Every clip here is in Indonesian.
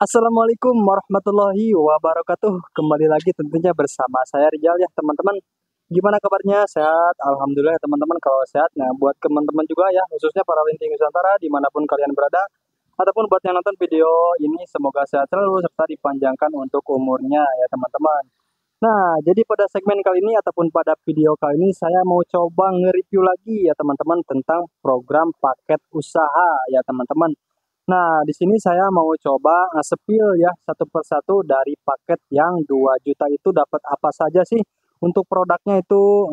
Assalamualaikum warahmatullahi wabarakatuh. Kembali lagi tentunya bersama saya Rijal ya teman-teman. Gimana kabarnya? Sehat? Alhamdulillah ya teman-teman kalau sehat. Nah buat teman-teman juga ya khususnya para linting Nusantara dimanapun kalian berada. Ataupun buat yang nonton video ini semoga sehat selalu serta dipanjangkan untuk umurnya ya teman-teman. Nah jadi pada segmen kali ini ataupun pada video kali ini saya mau coba nge-review lagi ya teman-teman tentang program paket usaha ya teman-teman. Nah, di sini saya mau coba nge-spill ya satu persatu dari paket yang 2 juta itu dapat apa saja sih? Untuk produknya itu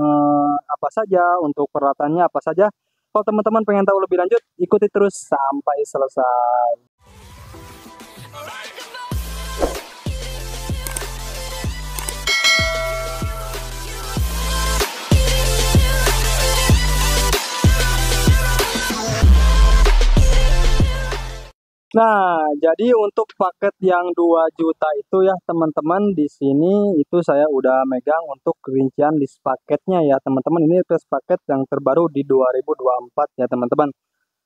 apa saja, untuk peralatannya apa saja. Kalau teman-teman pengen tahu lebih lanjut, ikuti terus sampai selesai. Nah, jadi untuk paket yang 2 juta itu ya teman-teman di sini itu saya udah megang untuk rincian list paketnya ya teman-teman. Ini list paket yang terbaru di 2024 ya teman-teman.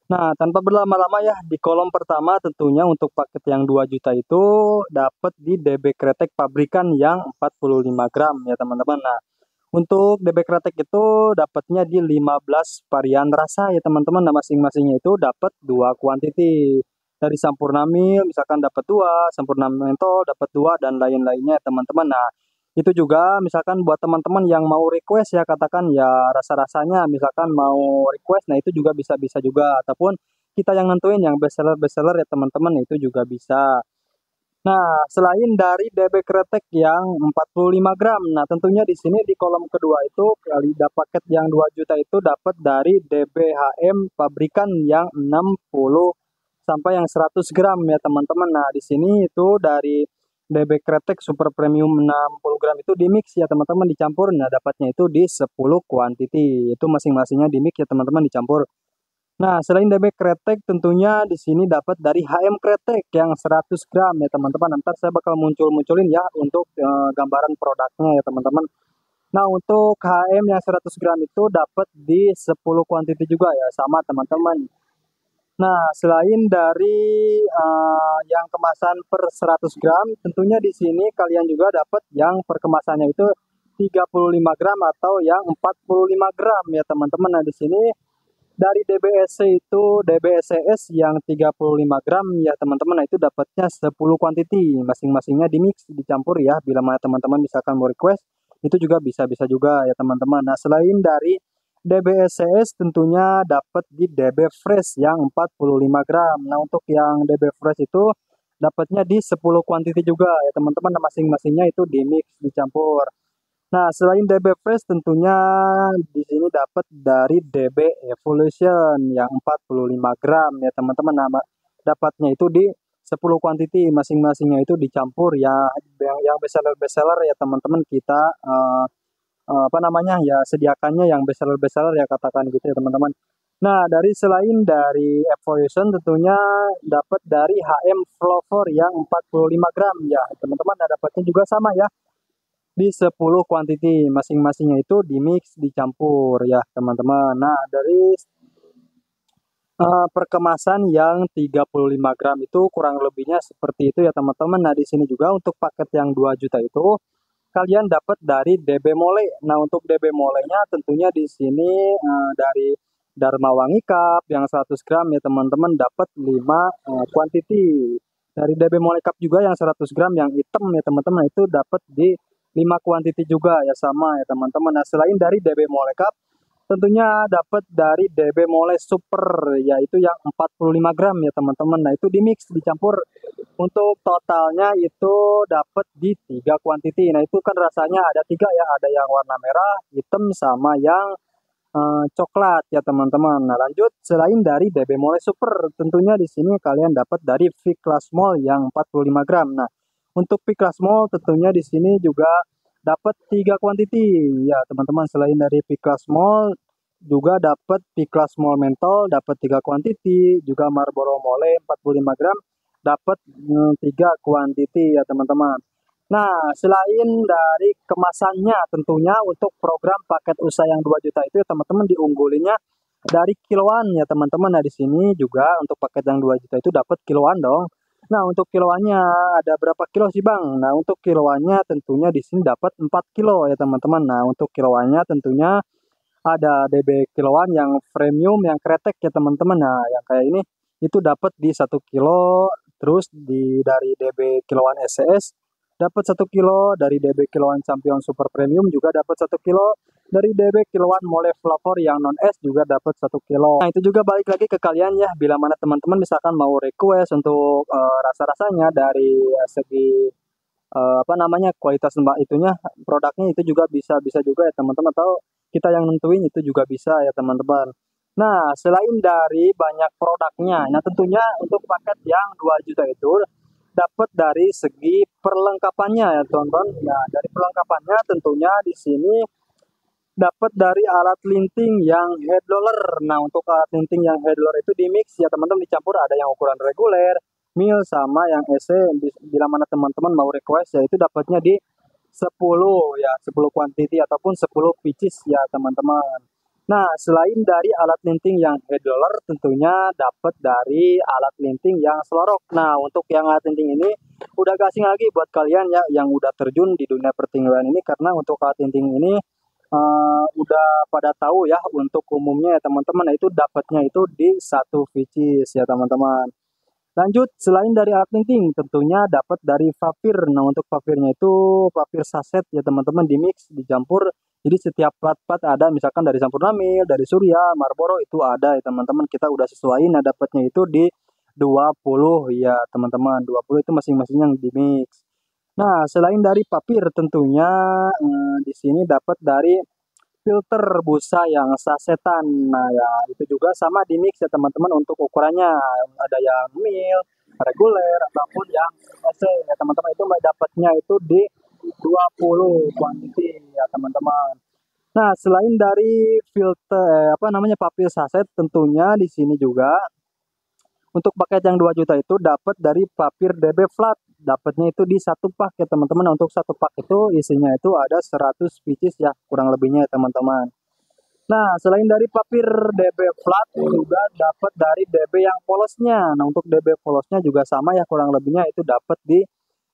Nah, tanpa berlama-lama ya di kolom pertama tentunya untuk paket yang 2 juta itu dapat di DB Kretek pabrikan yang 45 gram ya teman-teman. Nah, untuk DB Kretek itu dapatnya di 15 varian rasa ya teman-teman. Nah, masing-masingnya itu dapat 2 kuantiti. Dari Sampurna Mil misalkan dapat 2, Sampurna Mentol dapat 2 dan lain-lainnya ya teman-teman. Nah, itu juga misalkan buat teman-teman yang mau request ya katakan ya rasa-rasanya misalkan mau request nah itu juga bisa-bisa juga ataupun kita yang nentuin yang best seller ya teman-teman itu juga bisa. Nah, selain dari DB Kretek yang 45 gram, nah tentunya di sini di kolom kedua itu kali paket yang 2 juta itu dapat dari DBHM pabrikan yang 60 sampai yang 100 gram ya teman-teman. Nah, di sini itu dari DB Kretek Super Premium 60 gram itu di mix ya teman-teman dicampur. Nah, dapatnya itu di 10 kuantiti. Itu masing-masingnya di mix ya teman-teman dicampur. Nah, selain DB Kretek tentunya di sini dapat dari HM Kretek yang 100 gram ya teman-teman. Nanti saya bakal munculin ya untuk gambaran produknya ya teman-teman. Nah, untuk HM yang 100 gram itu dapat di 10 kuantiti juga ya sama teman-teman. Nah, selain dari yang kemasan per 100 gram, tentunya di sini kalian juga dapat yang per kemasannya itu 35 gram atau yang 45 gram ya teman-teman. Nah, di sini dari DBSC itu DBSCS yang 35 gram ya teman-teman. Nah, itu dapatnya 10 kuantiti. Masing-masingnya di mix, dicampur ya. Bila mana teman-teman misalkan mau request, itu juga bisa-bisa juga ya teman-teman. Nah, selain dari DBSCS tentunya dapat di DB Fresh yang 45 gram. Nah, untuk yang DB Fresh itu dapatnya di 10 kuantiti juga ya teman-teman. Nah, masing-masingnya itu di mix, dicampur. Nah, selain DB Fresh tentunya di sini dapat dari DB Evolution yang 45 gram ya teman-teman. Nah, dapatnya itu di 10 kuantiti masing-masingnya itu dicampur ya yang bestseller ya teman-teman kita apa namanya ya sediakannya yang bestseller ya katakan gitu ya teman-teman. Nah, selain dari Evolution tentunya dapat dari HM Flower yang 45 gram ya teman-teman. Nah, dapatnya juga sama ya di 10 kuantiti masing-masingnya itu di mix dicampur ya teman-teman. Nah, dari perkemasan yang 35 gram itu kurang lebihnya seperti itu ya teman-teman. Nah, di sini juga untuk paket yang 2 juta itu kalian dapat dari DB Mole. Nah, untuk DB Molenya tentunya di sini dari Dharma Wangi Cup yang 100 gram ya teman-teman dapat 5 kuantiti. Dari DB Mole Cup juga yang 100 gram yang hitam ya teman-teman itu dapat di 5 kuantiti juga ya sama ya teman-teman. Nah, selain dari DB Mole Cup tentunya dapat dari DB Mole Super yaitu yang 45 gram ya teman-teman. Nah, itu di mix dicampur untuk totalnya itu dapat di 3 kuantiti. Nah, itu kan rasanya ada 3 ya, ada yang warna merah, hitam sama yang coklat ya teman-teman. Nah, lanjut selain dari DB Mole Super tentunya di sini kalian dapat dari V-Class Mall yang 45 gram. Nah, untuk V-Class Mall tentunya di sini juga dapat 3 kuantiti ya teman-teman. Selain dari V-Class Mall juga dapat V-Class Mall Mentol dapat 3 kuantiti, juga Marlboro Mole 45 gram dapat 3 kuantiti ya teman-teman. Nah, selain dari kemasannya tentunya untuk program paket usaha yang 2 juta itu ya teman-teman diunggulinya dari kiloan ya teman-teman. Nah, di sini juga untuk paket yang 2 juta itu dapat kiloan dong. Nah, untuk kiloannya ada berapa kilo sih, Bang? Nah, untuk kiloannya tentunya di sini dapat 4 kilo ya, teman-teman. Nah, untuk kiloannya tentunya ada DB kiloan yang premium, yang kretek ya, teman-teman. Nah, yang kayak ini itu dapat di 1 kilo, terus dari DB kiloan SCS dapat 1 kilo, dari DB kiloan Champion Super Premium juga dapat 1 kilo, dari DB kiloan Mole Flavor yang non es juga dapat 1 kilo. Nah, itu juga balik lagi ke kalian ya, bila mana teman-teman misalkan mau request untuk rasa-rasanya dari segi apa namanya, kualitas mbak itunya, produknya itu juga bisa juga ya, teman-teman, atau kita yang nentuin itu juga bisa ya, teman-teman. Nah, selain dari banyak produknya, nah tentunya untuk paket yang 2 juta itu dapat dari segi perlengkapannya ya, teman-teman. Nah, dari perlengkapannya tentunya di sini dapat dari alat linting yang head roller. Nah, untuk alat linting yang head roller itu di mix ya, teman-teman, dicampur, ada yang ukuran reguler, mil, sama yang EC. Bila mana teman-teman mau request ya, itu dapatnya di 10 ya, 10 quantity ataupun 10 pieces ya, teman-teman. Nah, selain dari alat linting yang head roller, tentunya dapat dari alat linting yang selorok. Nah, untuk yang alat linting ini udah gak asing lagi buat kalian ya yang udah terjun di dunia pertinjuan ini, karena untuk alat linting ini udah pada tahu ya untuk umumnya ya, teman-teman. Nah, itu dapatnya itu di 1 pieces ya, teman-teman. Lanjut, selain dari alat linting, tentunya dapat dari papir. Nah, untuk papirnya itu papir saset ya, teman-teman, di mix, dicampur. Jadi setiap plat-plat ada, misalkan dari Sampurna Mil, dari Surya, Marlboro itu ada ya, teman-teman. Kita udah sesuaiin, nah dapatnya itu di 20 ya, teman-teman. 20 itu masing-masing yang di mix. Nah, selain dari papir tentunya di sini dapat dari filter busa yang sasetan. Nah, ya itu juga sama di mix ya, teman-teman, untuk ukurannya. Ada yang mil, reguler, ataupun yang EC ya, teman-teman. Itu dapatnya itu di 20 quantity ya, teman-teman. Nah, selain dari filter apa namanya, papir saset, tentunya di sini juga untuk paket yang 2 juta itu dapat dari papir DB flat. Dapatnya itu di 1 pak ya, teman-teman. Untuk 1 pak itu isinya itu ada 100 pieces ya, kurang lebihnya ya, teman-teman. Nah, selain dari papir DB flat juga dapat dari DB yang polosnya. Nah, untuk DB polosnya juga sama ya, kurang lebihnya itu dapat di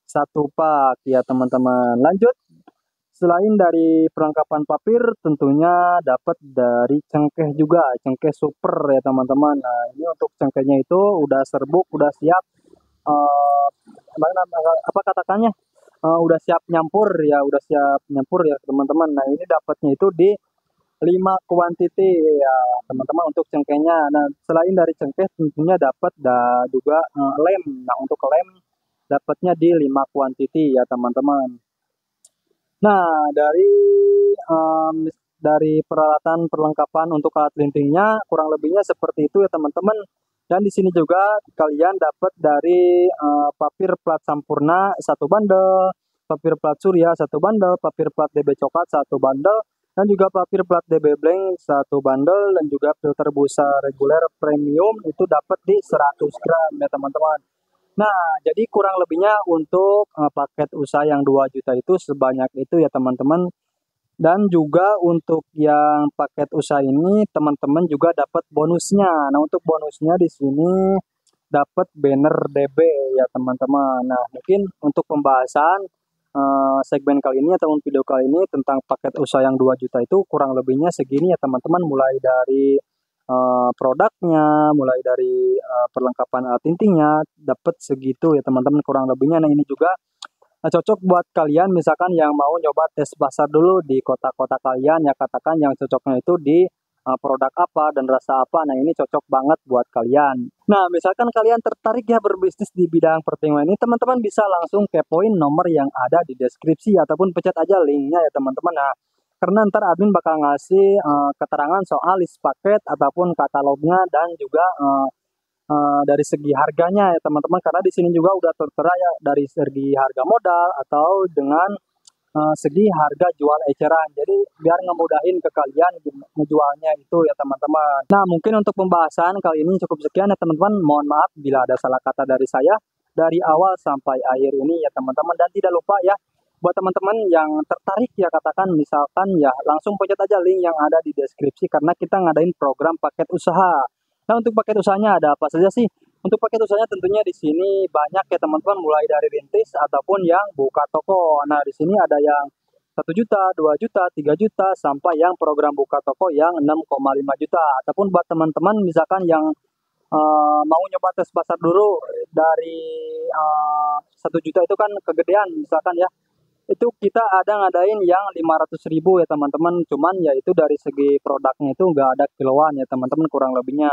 1 pak ya, teman-teman. Lanjut, selain dari perlengkapan papir tentunya dapat dari cengkeh juga, cengkeh super ya, teman-teman. Nah, ini untuk cengkehnya itu udah serbuk, udah siap eh apa katakannya? Udah siap nyampur ya, udah siap nyampur ya, teman-teman. Nah, ini dapatnya itu di 5 quantity ya, teman-teman, untuk cengkehnya. Nah, selain dari cengkeh tentunya dapat juga lem. Nah, untuk lem dapatnya di 5 quantity ya, teman-teman. Nah, dari peralatan perlengkapan untuk alat lintingnya kurang lebihnya seperti itu ya, teman-teman. Dan di sini juga kalian dapat dari papir plat Sampurna 1 bundle, papir plat Surya 1 bundle, papir plat DB Coklat 1 bundle, dan juga papir plat DB Blank 1 bundle, dan juga filter busa reguler premium itu dapat di 100 gram ya, teman-teman. Nah, jadi kurang lebihnya untuk paket usaha yang 2 juta itu sebanyak itu ya, teman-teman. Dan juga untuk yang paket usaha ini teman-teman juga dapat bonusnya. Nah, untuk bonusnya di sini dapat banner DB ya, teman-teman. Nah, mungkin untuk pembahasan segmen kali ini ataupun video kali ini tentang paket usaha yang 2 juta itu kurang lebihnya segini ya, teman-teman. Mulai dari produknya, mulai dari perlengkapan alat intinya, dapat segitu ya, teman-teman, kurang lebihnya. Nah, ini juga cocok buat kalian misalkan yang mau nyoba tes pasar dulu di kota-kota kalian ya, katakan yang cocoknya itu di produk apa dan rasa apa. Nah, ini cocok banget buat kalian. Nah, misalkan kalian tertarik ya berbisnis di bidang pertinjuan ini, teman-teman bisa langsung kepoin nomor yang ada di deskripsi ataupun pencet aja linknya ya, teman-teman. Nah, karena ntar admin bakal ngasih keterangan soal list paket ataupun katalognya, dan juga dari segi harganya ya, teman-teman, karena di sini juga udah tertera ya dari segi harga modal atau dengan segi harga jual eceran. Jadi biar ngemudahin ke kalian ngejualnya itu ya, teman-teman. Nah, mungkin untuk pembahasan kali ini cukup sekian ya, teman-teman. Mohon maaf bila ada salah kata dari saya dari awal sampai akhir ini ya, teman-teman. Dan tidak lupa ya, buat teman-teman yang tertarik ya, katakan misalkan ya, langsung pencet aja link yang ada di deskripsi, karena kita ngadain program paket usaha. Nah, untuk paket usahanya ada apa saja sih? Untuk paket usahanya tentunya di sini banyak ya teman-teman, mulai dari rintis ataupun yang buka toko. Nah, di sini ada yang 1 juta, 2 juta, 3 juta, sampai yang program buka toko yang 6,5 juta. Ataupun buat teman-teman misalkan yang mau nyoba tes pasar dulu dari 1 juta itu kan kegedean misalkan ya. Itu kita ada ngadain yang 500.000 ya teman-teman. Cuman ya itu dari segi produknya itu nggak ada kiloan ya teman-teman, kurang lebihnya.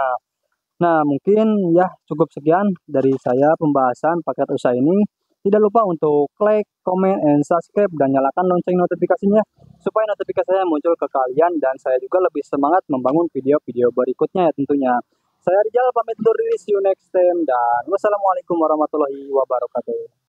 Nah, mungkin ya cukup sekian dari saya pembahasan paket usaha ini. Tidak lupa untuk like, comment, and subscribe dan nyalakan lonceng notifikasinya supaya notifikasi saya muncul ke kalian dan saya juga lebih semangat membangun video-video berikutnya ya tentunya. Saya Rizal pamit undur diri, see you next time dan wassalamualaikum warahmatullahi wabarakatuh.